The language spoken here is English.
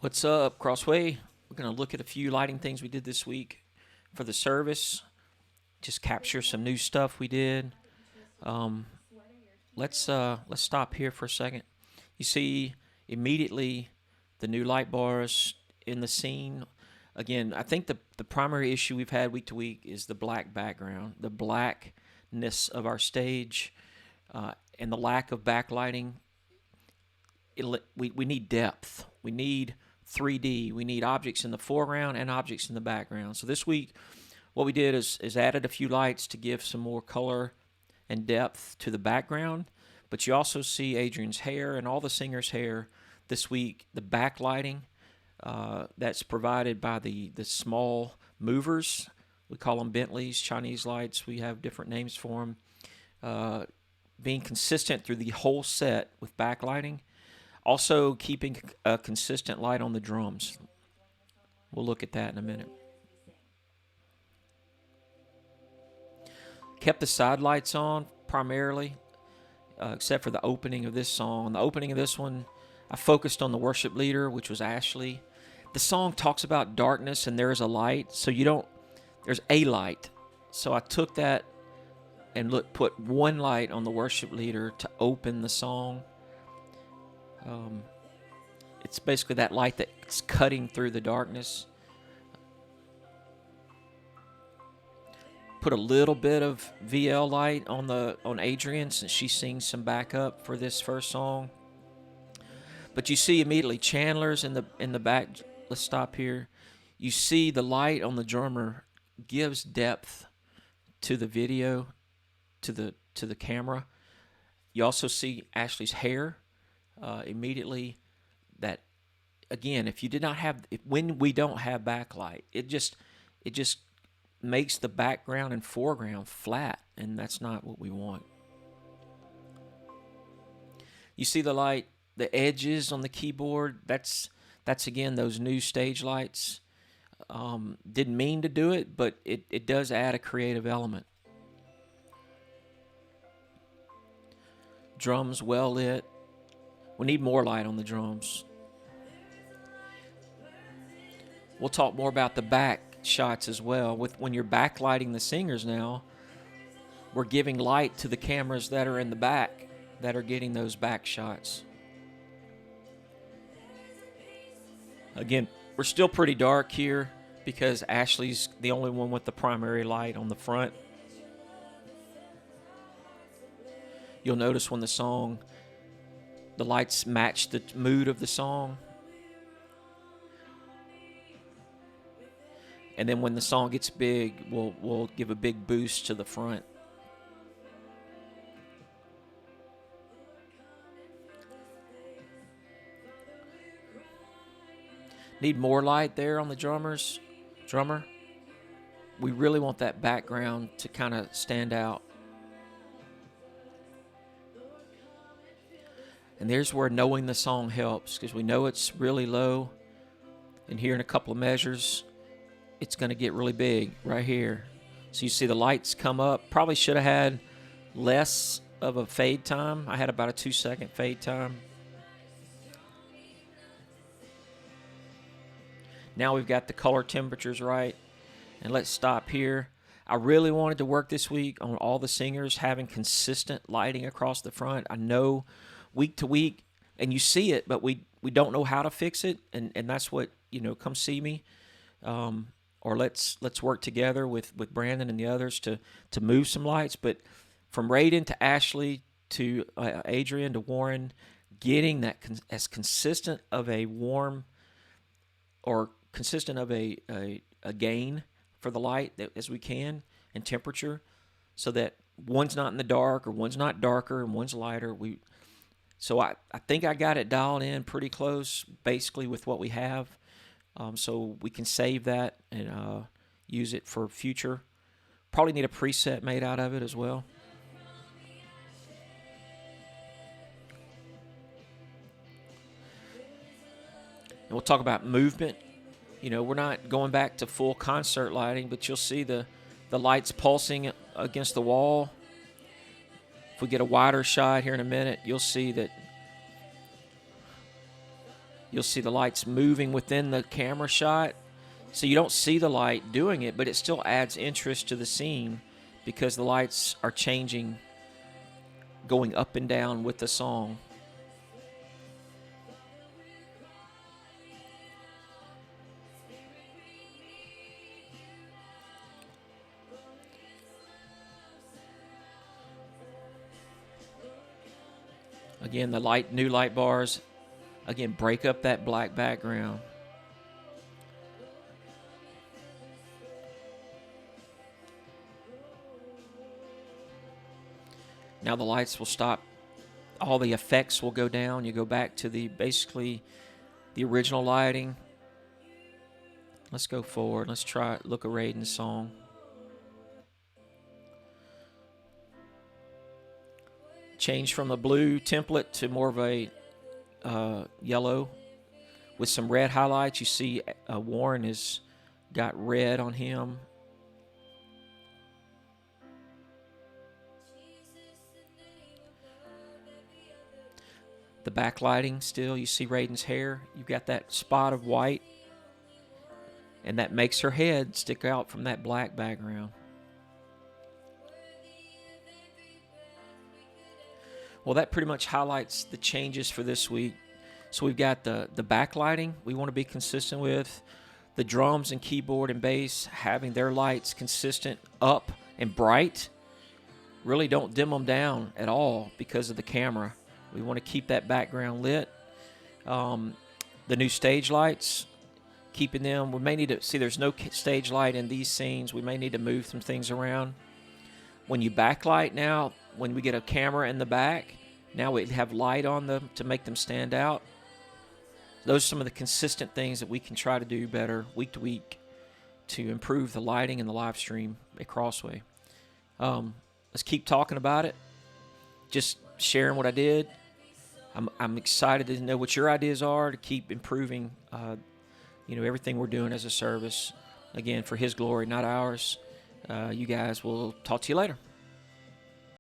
What's up, Crossway? We're going to look at a few lighting things we did this week for the service. Just capture some new stuff we did. Um, let's stop here for a second. You see immediately the new light bars in the scene. Again, I think the primary issue we've had week to week is the black background, the blackness of our stage, and the lack of backlighting. We need depth. We need 3D. We need objects in the foreground and objects in the background. So this week, what we did is added a few lights to give some more color and depth to the background. But you also see Adrian's hair and all the singers' hair this week. The backlighting that's provided by the small movers. We call them Bentleys, Chinese lights. We have different names for them. Being consistent through the whole set with backlighting. Also keeping a consistent light on the drums. We'll look at that in a minute. Kept the side lights on primarily, except for the opening of this song. The opening of this one, I focused on the worship leader, which was Ashley. The song talks about darkness and there is a light, so there's a light. So I took that and put one light on the worship leader to open the song. It's basically that light that's cutting through the darkness. Put a little bit of VL light on Adrian since she sings some backup for this first song. But you see immediately Chandler's in the back. Let's stop here. You see the light on the drummer gives depth to the video, to the camera. You also see Ashley's hair. Immediately, that again, when we don't have backlight, it just makes the background and foreground flat, and that's not what we want. You see the light, the edges on the keyboard. That's again those new stage lights. Didn't mean to do it, but it does add a creative element. Drums well lit. We need more light on the drums. We'll talk more about the back shots as well. When you're backlighting the singers now, we're giving light to the cameras that are in the back that are getting those back shots. Again, we're still pretty dark here because Ashley's the only one with the primary light on the front. You'll notice when the lights match the mood of the song. And then when the song gets big, we'll give a big boost to the front. Need more light there on the drummer. We really want that background to kind of stand out. And there's where knowing the song helps, because we know it's really low. And here in a couple of measures, it's going to get really big right here. So you see the lights come up. Probably should have had less of a fade time. I had about a 2-second fade time. Now we've got the color temperatures right. And let's stop here. I really wanted to work this week on all the singers having consistent lighting across the front. I know week to week, and you see it, but we don't know how to fix it, and that's what, come see me. Or let's work together with Brandon and the others to move some lights. But from Raiden to Ashley to Adrian to Warren, getting that as consistent of a warm or consistent of a gain for the light as we can and temperature, so that one's not in the dark or one's not darker and one's lighter. So I think I got it dialed in pretty close, basically with what we have. So we can save that and use it for future. Probably need a preset made out of it as well. And we'll talk about movement. We're not going back to full concert lighting, but you'll see the lights pulsing against the wall. If we get a wider shot here in a minute, you'll see that You'll see the lights moving within the camera shot. So you don't see the light doing it, but it still adds interest to the scene because the lights are changing, going up and down with the song. Again, the new light bars, again, break up that black background. Now the lights will stop. All the effects will go down. You go back to basically the original lighting. Let's go forward. Let's try Look at Raiden's song. Change from a blue template to more of a yellow with some red highlights. You see Warren has got red on him. The backlighting still, you see Raiden's hair. You've got that spot of white, and that makes her head stick out from that black background. Well, that pretty much highlights the changes for this week. So we've got the backlighting we want to be consistent with. The drums and keyboard and bass having their lights consistent up and bright. Really don't dim them down at all because of the camera. We want to keep that background lit. The new stage lights, keeping them. We may need to see there's no stage light in these scenes. We may need to move some things around. When you backlight now, when we get a camera in the back, now we have light on them to make them stand out. Those are some of the consistent things that we can try to do better week to week to improve the lighting and the live stream at Crossway. Let's keep talking about it. Just sharing what I did. I'm excited to know what your ideas are to keep improving, everything we're doing as a service. Again, for His glory, not ours. You guys, will talk to you later.